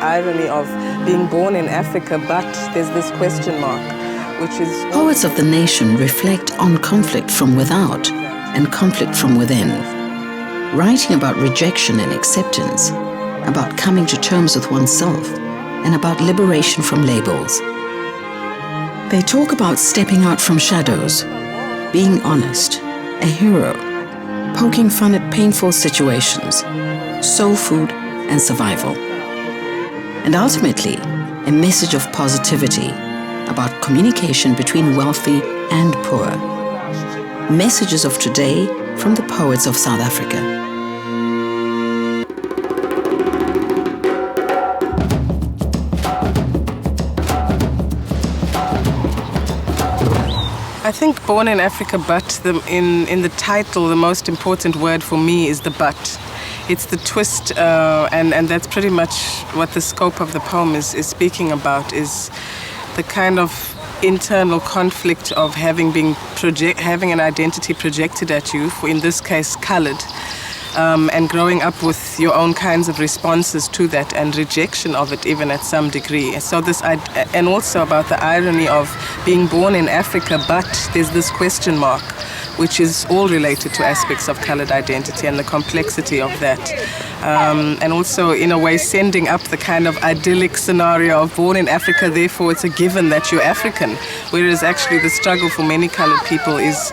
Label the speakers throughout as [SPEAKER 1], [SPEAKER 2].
[SPEAKER 1] irony of being born in Africa, but there's this question mark, which is...
[SPEAKER 2] Poets of the nation reflect on conflict from without and conflict from within, writing about rejection and acceptance, about coming to terms with oneself, and about liberation from labels. They talk about stepping out from shadows, being honest, a hero, poking fun at painful situations, soul food and survival. And ultimately, a message of positivity about communication between wealthy and poor. Messages of today from the poets of South Africa.
[SPEAKER 1] I think born in Africa, but in the title, the most important word for me is the but. It's the twist, and that's pretty much what the scope of the poem is speaking about, is the kind of internal conflict of having an identity projected at you, for in this case coloured, and growing up with your own kinds of responses to that and rejection of it even at some degree. So and also about the irony of being born in Africa, but there's this question mark, which is all related to aspects of coloured identity and the complexity of that. And also, in a way, sending up the kind of idyllic scenario of born in Africa, therefore it's a given that you're African, whereas actually the struggle for many coloured people is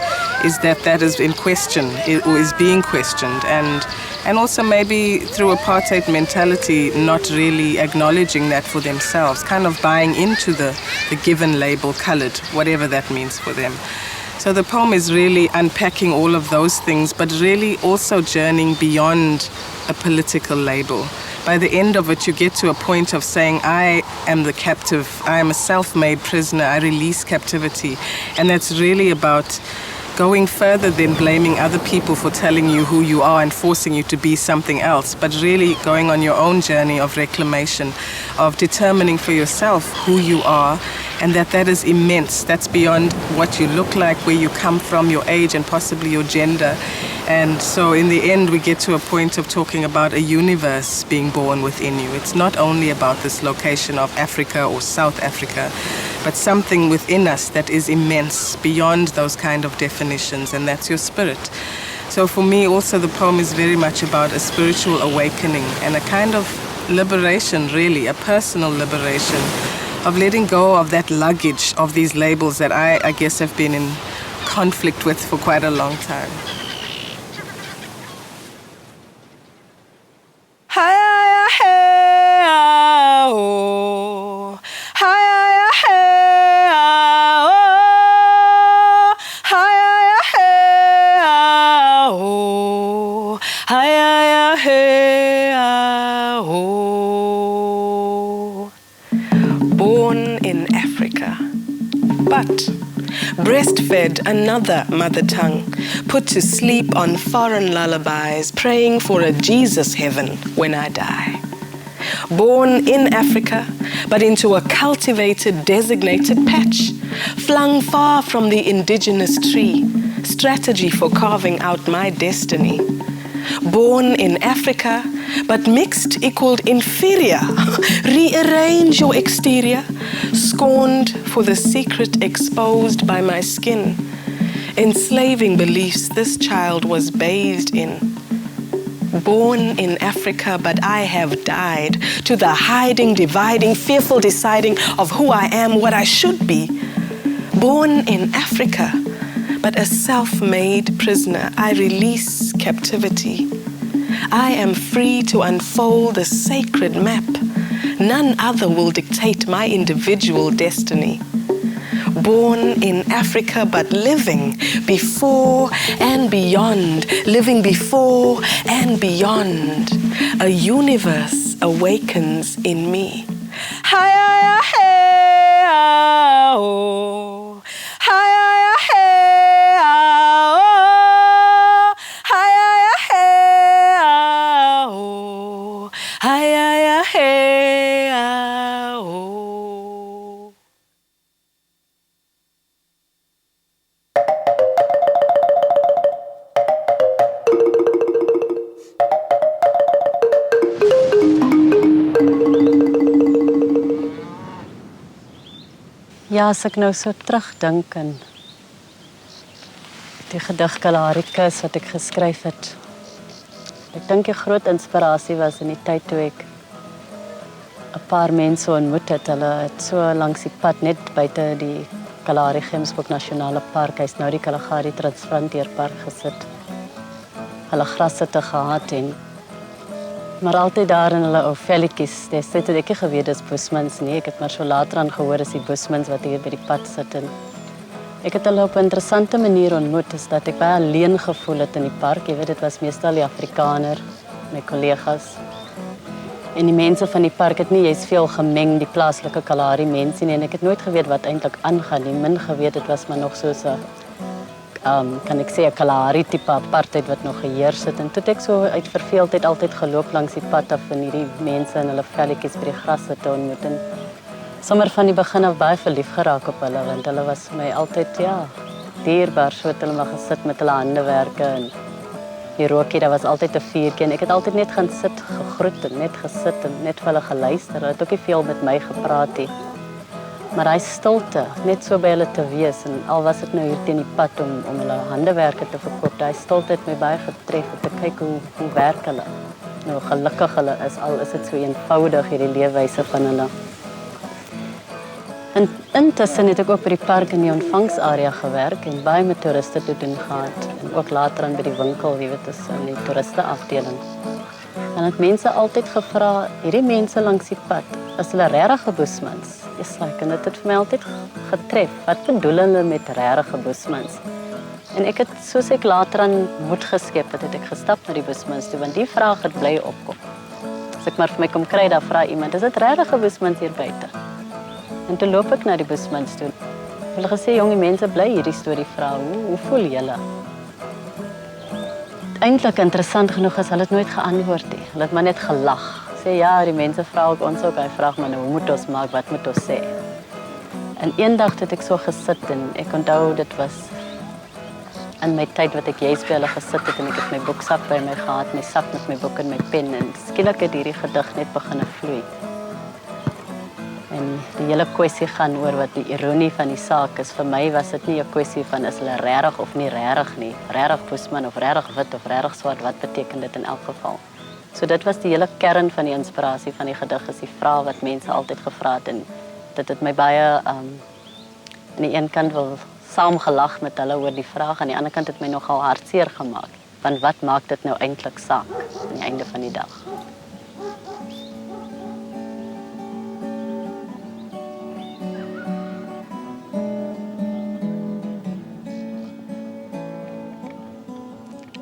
[SPEAKER 1] that is in question, or is being questioned, and also maybe through apartheid mentality, not really acknowledging that for themselves, kind of buying into the given label coloured, whatever that means for them. So the poem is really unpacking all of those things, but really also journeying beyond a political label. By the end of it, you get to a point of saying, I am the captive, I am a self-made prisoner, I release captivity. And that's really about going further than blaming other people for telling you who you are and forcing you to be something else, but really going on your own journey of reclamation, of determining for yourself who you are, and that is immense. That's beyond what you look like, where you come from, your age, and possibly your gender. And so in the end, we get to a point of talking about a universe being born within you. It's not only about this location of Africa or South Africa, but something within us that is immense, beyond those kind of definitions, and that's your spirit. So for me, also, the poem is very much about a spiritual awakening and a kind of liberation, really, a personal liberation, of letting go of that luggage of these labels that I guess have been in conflict with for quite a long time. Born in Africa, but breastfed another mother tongue, put to sleep on foreign lullabies, praying for a Jesus heaven when I die. Born in Africa, but into a cultivated, designated patch, flung far from the indigenous tree, strategy for carving out my destiny. Born in Africa, but mixed equaled inferior. Rearrange your exterior, scorned for the secret exposed by my skin. Enslaving beliefs this child was bathed in. Born in Africa, but I have died to the hiding, dividing, fearful deciding of who I am, what I should be. Born in Africa, but a self-made prisoner, I release captivity. I am free to unfold the sacred map. None other will dictate my individual destiny. Born in Africa, but living before and beyond, living before and beyond. A universe awakens in me. Hi, hey, oh. Hi, hey, oh. Hi, hey, oh. Hi, hey, oh.
[SPEAKER 3] Ja, as ek nou so terugdink en die gedig Kalahari wat ek geskryf het. Ek dink die groot inspirasie was in die tyd toe ek 'n paar mense ontmoet het. Hulle het so langs die pad net buite die Kalahari Nasionale Park, hy's nou die Kalahari Transplanteerpark gesit. Hulle grasse te gehad en maar altyd daar in hulle ou velletjies. Dis het ek nie geweet dis Bushmans nie. Ek het maar so later aan gehoor is die Bushmans wat hier by die pad sit en ek het hulle op 'n interessante manier ontmoet, is dat ek baie alleen gevoel het in die park. Jy weet, dit was meestal die Afrikaner, my kollegas. En die mense van die park het nie jy's veel gemeng, die plaaslike Kalahari mense nie. En ek het nooit geweet wat eintlik aangaan nie. Min geweet, dit was maar nog soos 'n kan ek sê 'n Kalahari tipe apartheid wat nog geheers het. En toe het ek so uit verveeldheid altyd geloop langs die pad af en hierdie mense in hulle velletjies by die grasse te ontmoet. En sommer van die begin af baie verlief geraak op hulle, want hulle was vir my altyd, ja, dierbaar. So het hulle maar gesit met hulle handewerke en die rookie, daar was altyd 'n vuurtjie en ek het altyd net gaan sit, gegroet en net gesit en net vir hulle geluister. Hulle het ook nie veel met my gepraat nie. Maar hy stilte, net so by hulle te wees en al was dit nou hier teen die pad om hulle handewerke te verkoop, hy stilte het my baie getref om te kyk hoe werk hulle. Nou gelukkig hulle is, al is dit so eenvoudig hierdie leefwyse van hulle. En intussen het ek ook by die park in die ontvangsarea gewerk en baie met toeriste te doen gehad. En ook later aan by die winkel, jy weet, is in die toeristeafdeling. En het mense altyd gevra, hierdie mense langs die pad, is hulle regte Bushmans? En dit het vir my altyd getref. Wat bedoel hulle met regte Bushmans? En ek het, soos ek later aan moed geskep het ek gestap na die Bushmans toe, want die vraag het bly opkom. As ek maar vir my kom kry, dan vra iemand, is dit regte Bushmans hier buite? En toe loop ek na die Bushmans toe. Hulle gesê, jonge mense bly hierdie storie vra, hoe voel julle? Eintlik interessant genoeg is, hulle het nooit geantwoord nie. Hulle het maar net gelag. Sê, ja, die mense vra ook ons ook, hy vraag maar nou, hoe moet ons maak, wat moet ons sê? En eendag het ek so gesit en ek onthou, dit was in my tyd wat ek juist by hulle gesit het en ek het my boeksak by my gehad, my sak met my boek en my pen en skielik het hierdie gedig net begin vloei. En die hele kwessie gaan oor wat die ironie van die saak is. Vir my was dit nie 'n kwessie van is hulle regtig of nie regtig nie. Regtig Bushman of regtig wit of regtig swart, wat beteken dit in elk geval? So dit was die hele kern van die inspirasie van die gedig, is die vraag wat mense altyd gevra het en dit het my baie aan die een kant wel saam gelag met hulle oor die vraag, aan die ander kant het my nogal hartseer gemaak. Want wat maak dit nou eintlik saak aan die einde van die dag?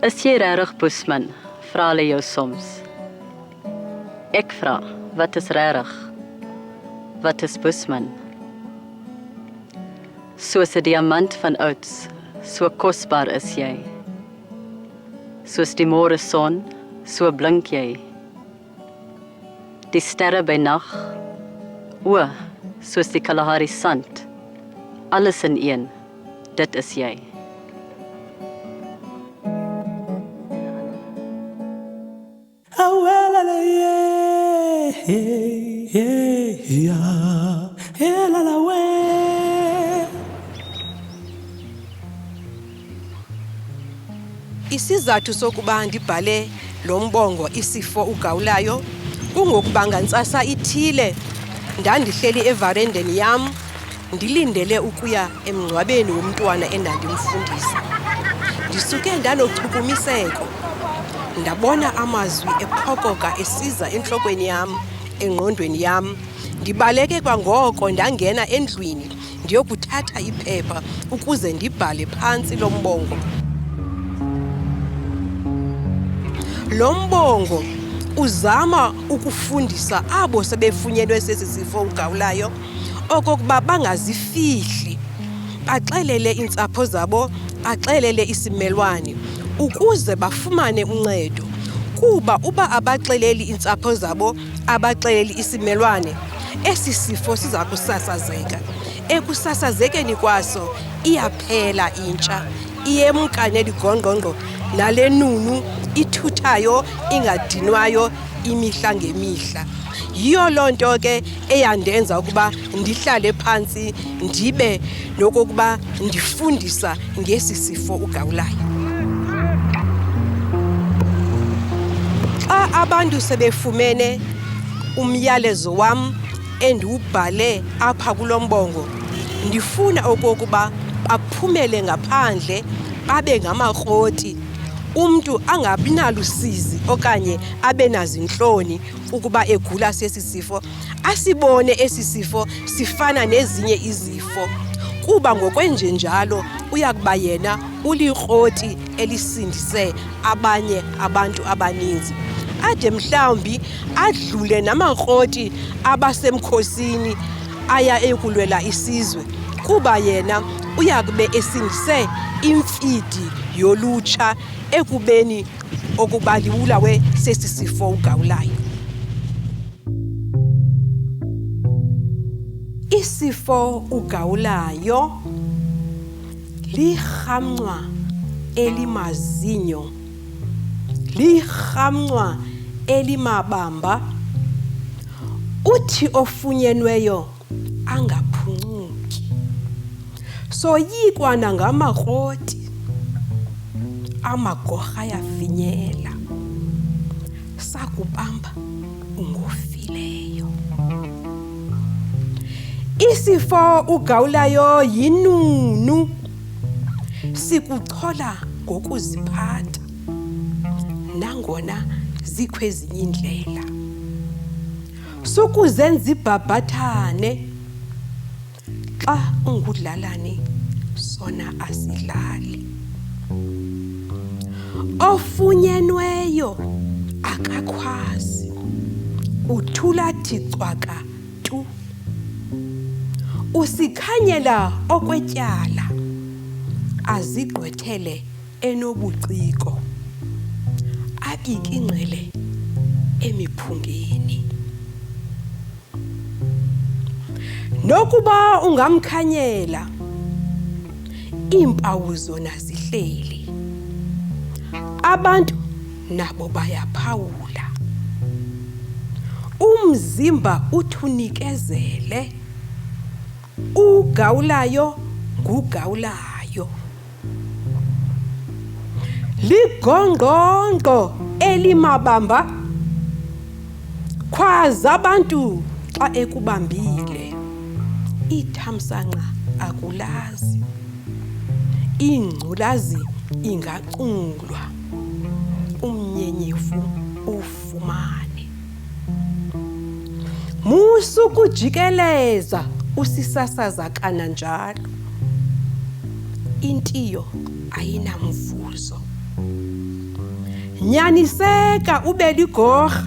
[SPEAKER 3] Is jy regtig Bushman? Vra hulle jou soms. Ek vra, wat is regtig? Wat is Bushman? Soos 'n diamant van ouds, so kosbaar is jy. Soos die môre son, so blink jy. Die sterre by nag, o, soos die Kalahari sand, alles in een, dit is jy.
[SPEAKER 4] Isizathu sokuba ndibhale lo mbongo Usifo Ugawulayo kungokuba ngantsasa ithile ndandihleli evarendeni yam ndilindele ukuya emngcwabeni womntwana endandimfundisa. Ndisuke ndanochukumiseko ndabona amazwi ephokoka esiza enhlokweni yam, engqondweni yam. Ndibaleke kwangoko ndangena endlwini ndiyokuthatha iphepha ukuze ndibhale phantsi lo mbongo. Lo mbongo uzama ukufundisa abo sebefunyenwe sesi sifo ugawulayo okokuba bangazifihli, baxelele iintsapho zabo, baxelele isimelwane ukuze bafumane uncedo. Kuba uba abaxeleli iintsapho zabo, abaxeleli isimelwane, esi sifo siza kusasazeka. Ekusasazekeni kwaso iyaphela intsha, iyemka neligongqongqo nale nunu ithuthayo ingadinwayo imihla ngemihla. Yiyo lonto ke eyandenza ukuba ndihlale phansi ndibe nokokuba ndifundisa ngesi sifo ugawulayo. Xa abantu sebefumene umyalezo wam endiwubhale apha kulombongo, ndifuna okokuba baphumele ngaphandle babe ngamakroti. Umntu angabi nalusizi okanye abe nazintloni ukuba egula sesi sifo, asibone esi sifo sifana nezinye izifo, kuba ngokwenjenjalo uyakuba yena ulikroti elisindise abanye abantu abaninzi. Ade mhlawumbi adlule namakroti abasemkhosini aya ekulwela isizwe, kuba yena uyakube esindise imfidi yolutsha ekubeni okuba liwulawe sesi sifo ugawulayo. Isifo ugawulayo lirhamncwa elimazinyo, lirhamncwa elimabamba, uthi ofunyenweyo angaphuncuki. Soyikwa nangamakroti, amagorha ayafinyela, sakubamba ungofileyo. Isifo ugawulayo yinunu, sikuchola ngokuziphatha, nangona zikho ezinye indlela. Sukuzenza ibhabhathane, xa ungudlalane sona asidlali. Ofunyenweyo akakhwazi, uthula thi cwaka tu. Usikhanyela okwetyala, azigqwethele enobuciko, abike ingqele emiphungeni. Nokuba ungamkhanyela, iimpawu zona zihleli. Abantu nabo bayaphawula. Umzimba uthunikezele. Ugawulayo ngugawulayo. Ligongqongqo elimabamba, khwaza abantu xa ekubambile. Ithamsanqa akulazi, ingculazi ingacungulwa, umnyenyefu ufumane. Musu kujikeleza usisasaza kananjalo, intiyo ayinamvuzo. Nyaniseka ube ligorha,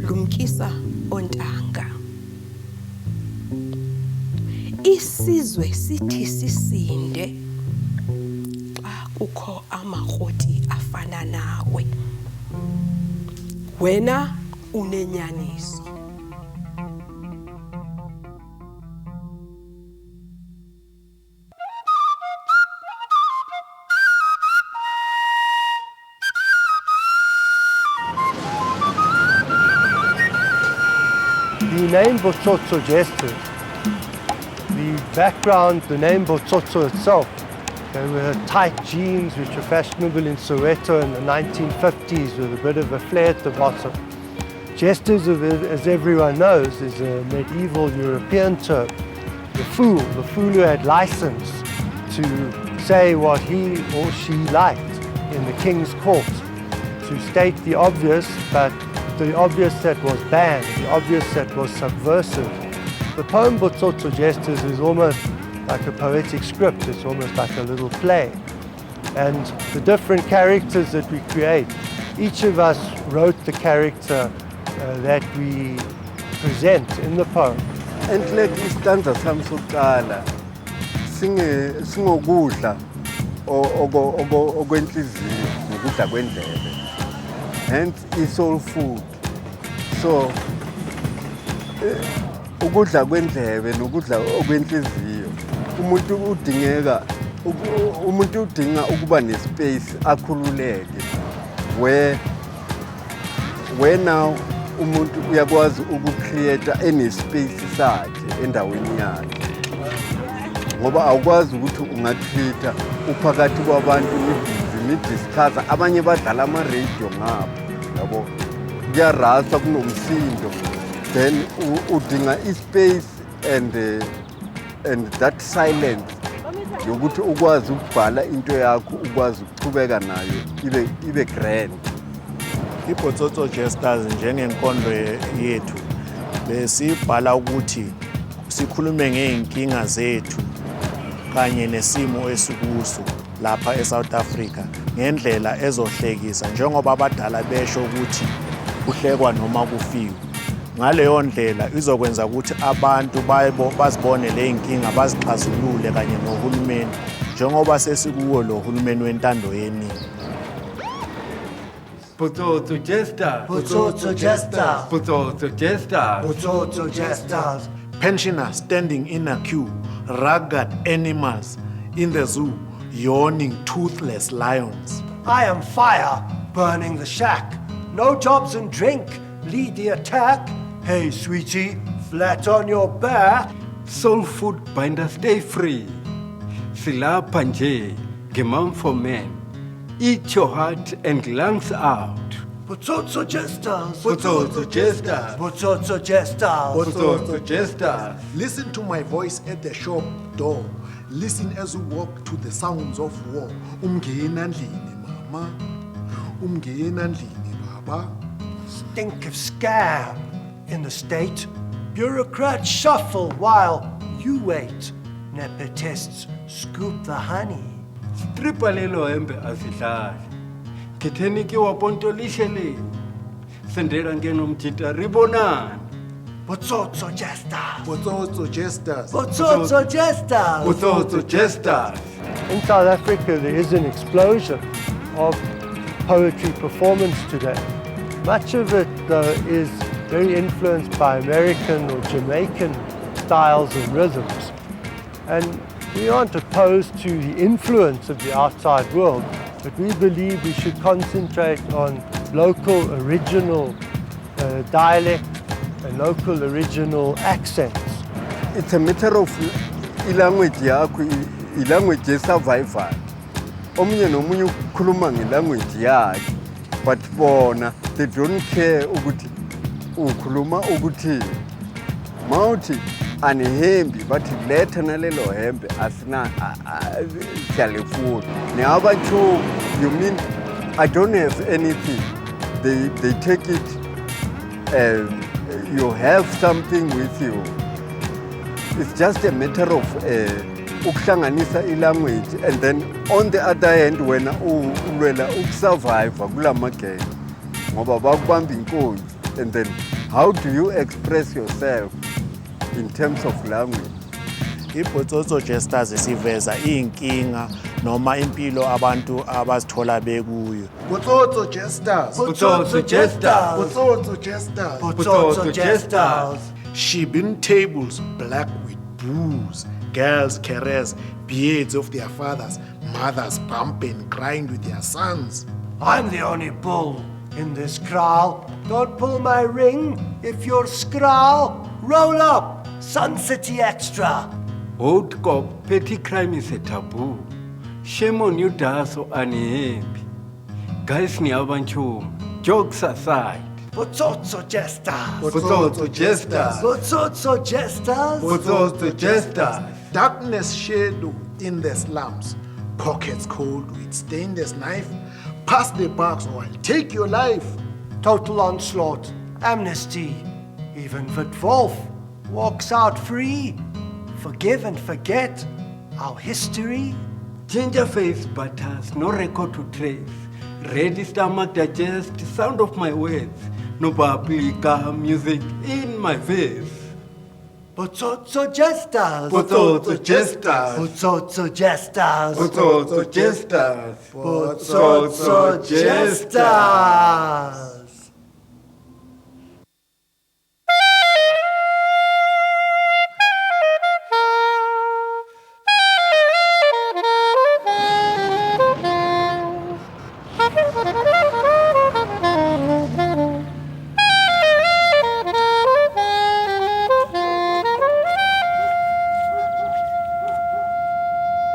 [SPEAKER 4] lumkisa ontanga. Isizwe sithi sisinde xa kukho amakroti afana nawe. Wena unenyaniso.
[SPEAKER 5] The name Botsotso Jesters, the background, the name Botsotso itself, they were tight jeans which were fashionable in Soweto in the 1950s with a bit of a flare at the bottom. Jesters, as everyone knows, is a medieval European term. The fool who had license to say what he or she liked in the king's court, to state the obvious, but the obvious that was banned, the obvious that was subversive. The poem Botsotso Jesters is almost like a poetic script, it's almost like a little play. And the different characters that we create, each of us wrote the character that we present in the poem.
[SPEAKER 6] Enhle istanza sami sokuqala singokudla okwenhliziyo nokudla kwendlebe, hence i-soul food. So ukudla kwendlebe nokudla okwenhliziyo, umuntu udingeka umuntu udinga ukuba nespace akhululeke where now umuntu uyakwazi ukucreate space sakhe endaweni yakhe ngoba awukwazi ukuthi ungacreate uphakathi kwabantu nidiscuss abanye badlala ama-radio ngapho yabo kuyarasa kunomsindo then udinga ispace and that silence yokuthi ukwazi ukubhala into yakho ukwazi ukuchubeka nayo ibe grand.
[SPEAKER 7] iBotsotso Jesters njengenkondlo yethu besibhala ukuthi sikhulume ngeenkinga zethu kanye nesimo esikuso lapha eSouth Africa ngendlela ezohlekisa njengoba abadala besho ukuthi kuhlekwa noma kufiwe. Ngaleyo ndlela izokwenza ukuthi abantu bazibone le inkinga bazixazulule kanye nohulumeni njengoba sesikuwo lo hulumeni wentando yeningi.
[SPEAKER 8] Botsotso Jesters.
[SPEAKER 9] Botsotso Jesters.
[SPEAKER 8] Botsotso Jesters.
[SPEAKER 9] Botsotso Jesters.
[SPEAKER 7] Pensioners standing in a queue, rugged animals in the zoo, yawning toothless lions.
[SPEAKER 9] I am fire, burning the shack. No jobs and drink, lead the attack. Hey, sweetie, flat on your back.
[SPEAKER 8] Soul food binder, stay free. Sila Panje, Gemam for men. Eat your heart and lungs out.
[SPEAKER 9] Botsotso Jesters.
[SPEAKER 8] Botsotso Jesters.
[SPEAKER 9] Botsotso Jesters.
[SPEAKER 8] Botsotso Jesters.
[SPEAKER 7] Listen to my voice at the shop door. Listen as you walk to the sounds of war. Umngena ndlini mama. Umngena ndlini baba.
[SPEAKER 9] Stink of scab in the state. Bureaucrats shuffle while you wait. Nepotists scoop the honey.
[SPEAKER 8] Stripa lelo hembe asidlali. Ketheni ke wapontolishe le. Sendela ngeno mjita ribonani.
[SPEAKER 9] Botsotso Jesters.
[SPEAKER 7] Botsotso Jesters.
[SPEAKER 9] Botsotso Jesters.
[SPEAKER 8] Botsotso Jesters.
[SPEAKER 5] In South Africa, there is an explosion of poetry performance today. Much of it, though, is very influenced by American or Jamaican styles and rhythms. And we aren't opposed to the influence of the outside world, but we believe we should concentrate on local, original dialect and local, original accents.
[SPEAKER 6] It's a matter of language yakho, language survival. Omunye nomunye ukhuluma ngelanguage yakhe, but bona they don't care ukuthi ukhuluma ukuthi mawuthi anihembi bathi letha nalelo hembe asina siyalifuna. Neabantu, you mean I don't have anything. They take it. You have something with you. It's just a matter of ukuhlanganisa language, and then on the other hand wena ulwela ukusurvive kula magame ngoba bakubamba inkunzi, and then how do you express yourself in terms of language?
[SPEAKER 7] iBotsotso Jesters siveza inkinga noma impilo abantu abazithola bekuyo. Botsotso Jesters.
[SPEAKER 8] Botsotso Jesters.
[SPEAKER 7] Botsotso Jesters.
[SPEAKER 8] Botsotso Jesters.
[SPEAKER 7] Shibin tables black with booze. Girls caress beards of their fathers. Mothers bump and grind with their sons.
[SPEAKER 9] I'm the only bull in this kraal. Don't pull my ring if you're skral. Roll up, Sun City Extra.
[SPEAKER 8] Old cop, petty crime is a taboo. Shame on you, Daso Anihembi. Guys ni abanchum. Jokes aside.
[SPEAKER 9] Botsotso Jesters.
[SPEAKER 8] Botsotso Jesters.
[SPEAKER 9] Botsotso Jesters.
[SPEAKER 8] Botsotso Jesters.
[SPEAKER 7] Darkness shadow in the slums. Pockets cold with stainless knife. Pass the box or I'll take your life.
[SPEAKER 9] Total onslaught, amnesty. Even Wolf walks out free. Forgive and forget our history.
[SPEAKER 8] Ginger face butters, no record to trace. Ready stomach digest, sound of my words. No paprika music in my face.
[SPEAKER 9] Botsotso Jesters.
[SPEAKER 8] Botsotso Jesters.
[SPEAKER 9] Botsotso Jesters.
[SPEAKER 8] Botsotso Jesters.
[SPEAKER 9] Botsotso Jesters.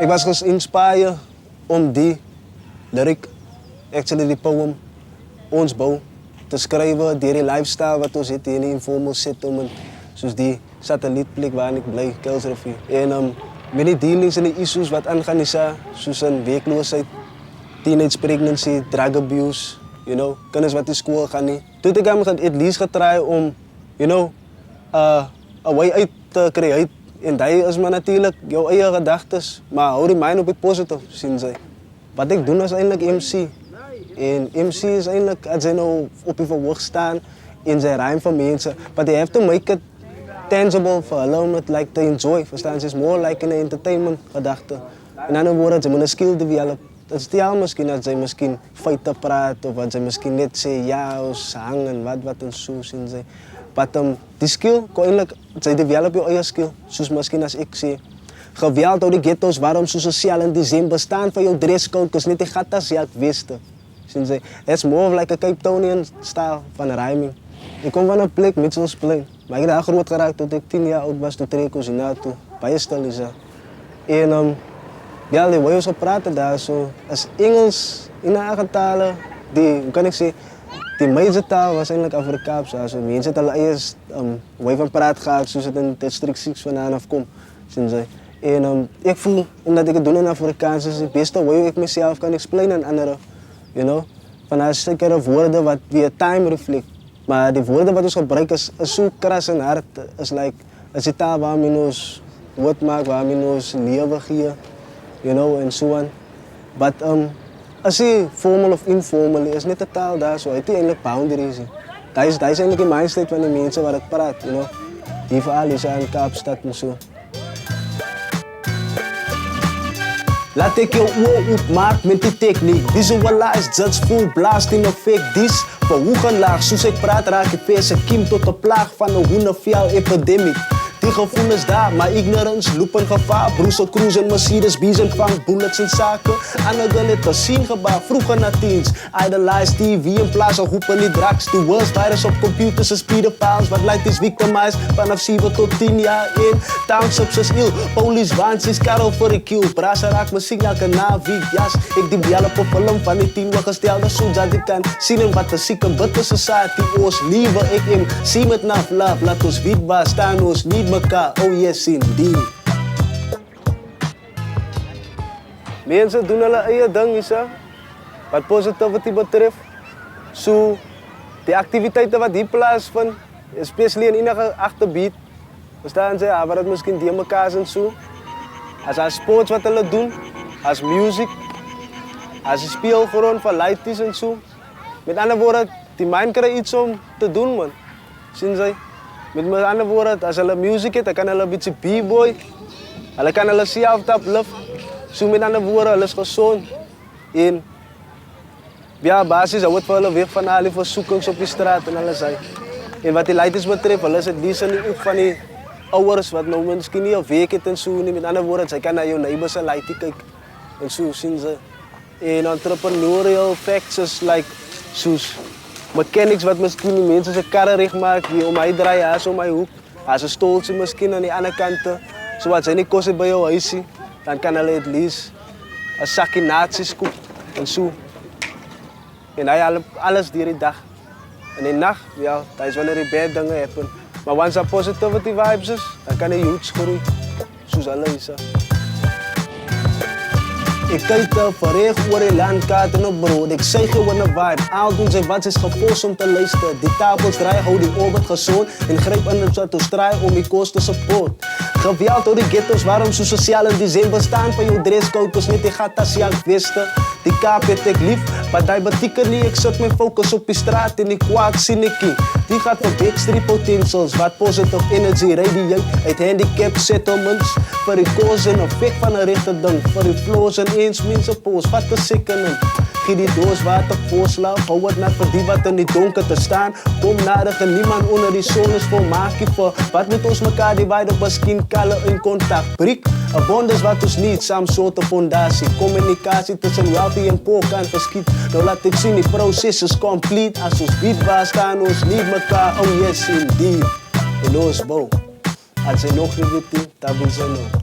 [SPEAKER 10] Ik was geïnspireerd om die lyric, actually die poem, Ons Bou, te schrijven, die lifestyle wat ons zit in die informal settlement, zoals die satellietplek waar ik blij, Kelsrivier. En met die dealings en die issues wat aangaan is, zoals een werkloosheid, teenage pregnancy, drug abuse, you know, kinders wat in school gaan niet. Toen ik hem at least getry om, you know, een way uit te creëren. En dat is maar natuurlijk jouw eigen gedachten, maar hou die mind op het positief, zien zij. Wat ik doe is eigenlijk MC. En MC is eigenlijk, als hij nou op je verhoog staan in zijn ruim van mensen, but they have to make it tangible for hulle om het like te enjoy. Verstaan ze? Is more like een entertainment gedachte. In andere woorden, ze moeten een skill develop. Dat is die al misschien als zij misschien feiten praat of als zij misschien net zeggen ja of hangen wat en zo zien ze. But die skill, kon eigenlijk, zij develop je eigen skill. Zoals misschien als ik zeg. Geweld uit de ghetto's, waarom zo sociaal in december staan van jouw dresscode, is niet de gat als je het wist. It's more of like a Cape Townian style van rhyming. Ik kom van een plek, Mitchellsplein. Maar ik heb daar groot geraakt toen ik 10 jaar oud was, toen trek ik naartoe. Bij je stel is dat. En ja, die wij zo praten daar zo. Als Engels in de eigen talen, die, hoe kan ik zeggen, die meeste taal was eigenlijk Afrikaans. Also, mensen het al eerst wij van praat gaat, zoals het in district 6 vandaan afkomt. En ik voel, omdat ik het doe in Afrikaans, is het beste hoe ik mezelf kan explainen aan anderen. You know? Van als zekere woorden wat weer time reflect. Maar die woorden wat we gebruiken is zo kras en hard. Is like, is die taal waar we ons woord maken, waar we ons leven geven. You know, en zo aan. But als je formal of informal is niet de taal daar zo. Het is eigenlijk boundaries. Dat is eigenlijk de mindset van de mensen waar ik praat. You know? Die verhaal is aan Kaapstad en zo. Laat ik je oor opmaak met die techniek. Visualize, judge, full blast in effect. Dis verhoegen laag, zoals ik praat raak je verse kiem tot de plaag van een hoenenvel epidemic. Die gevoelens daar, maar ignorance, loepen gevaar. Broesel, cruisen, Mercedes, biezen, vang bullets en zaken. Another net te zien gebaar, vroeger na teens. Idolize TV in plaats van hoepen die drugs. The worst virus op computers is pedophiles. Wat lijkt is victimized, vanaf 7 tot 10 jaar in. Townships is ill, police waansies, Karel voor een kill. Brasa raakt muziek elke naweek, jas. Ik die bjellen op film van die 10 gestelde zoet dat ik kan zien in wat de zieke butte society oors. Lieve ik hem, zie met naf love, laat ons wietbaar staan ons niet mekaar, oh yes indeed. Mensen doen hulle eie ding, Isa. Wat positivity betreft. So, die activiteiten wat hier plaatsvinden, especially in enige achterbeat, verstaan ze, waar het misschien die mekaar zijn zo. Als sports wat hulle doen, als music, als speelgrond van lighties en zo. Met andere woorden, die mind krijgt iets om te doen, man. Zien ze? Met andere woorden, als hulle music heeft, dan kan hulle een beetje b-boy. Hulle kan hulle zelf uplift. Zo met andere woorden, hulle is gezond. En ja, basis, wordt voor hulle weg van al die verzoekings op die straat en alles. En wat die leiders betreft, hulle is het liefst ook van die ouders, wat nou misschien niet een week heeft en zo. Met andere woorden, zij kan naar jouw neighbors een leidje kijken. En zo zien ze. En entrepreneurial factors, like, zoals mechanics wat misschien die mensen zijn karren recht maken, die om mij draaien, als om mij hoek. Als een stoeltje misschien aan die andere kant. Zoals zij niet kosten bij jou huisje, dan kan hij het liefst een zakje nazi's kopen en zo. En hij alles die dag. En in de nacht, ja, dat is wanneer je bad dingen hebt. Maar als er positivity vibes is, dan kan hij huge groeien. Zoals alles is. Ik kijk te verreeg oor die landkaarten op brood. Ik zeg gewoon een vibe. Al doen ze wat is geforst om te luisteren. Die tafels draaien, hou die orbit gezond. En grijp aan het zat te strijden om die kosten support. Geweld door die ghetto's, waarom zo sociaal in december staan van jouw dresscode. Dus niet die gaat als je het wisten. Die kaap heb ik lief, maar die betekent niet. Ik zet mijn focus op die straat en die kwaad zie ik in. Die gaat op backstreet potentials, wat positive energy radiate uit handicap settlements. Voor die koos en effect van een rechte ding. Voor die flows en eens mensen poos, wat te sikkenen. Giet die doos water voorslaaf, hou het net voor die wat in die donker te staan. Kom nader en niemand onder die zon is voor maak je voor. Wat moet ons mekaar die beide misschien kallen in contact brik? Een bond is wat ons niet, samen soorten fondatie. Communicatie tussen wealthy en poor kan verschiet. Nou laat ik zien, die proces is complete. Als ons biedbaar staan ons niet mekaar, oh yes indeed. In Ons Bou, als je nog niet weet, dat wil zijn ook.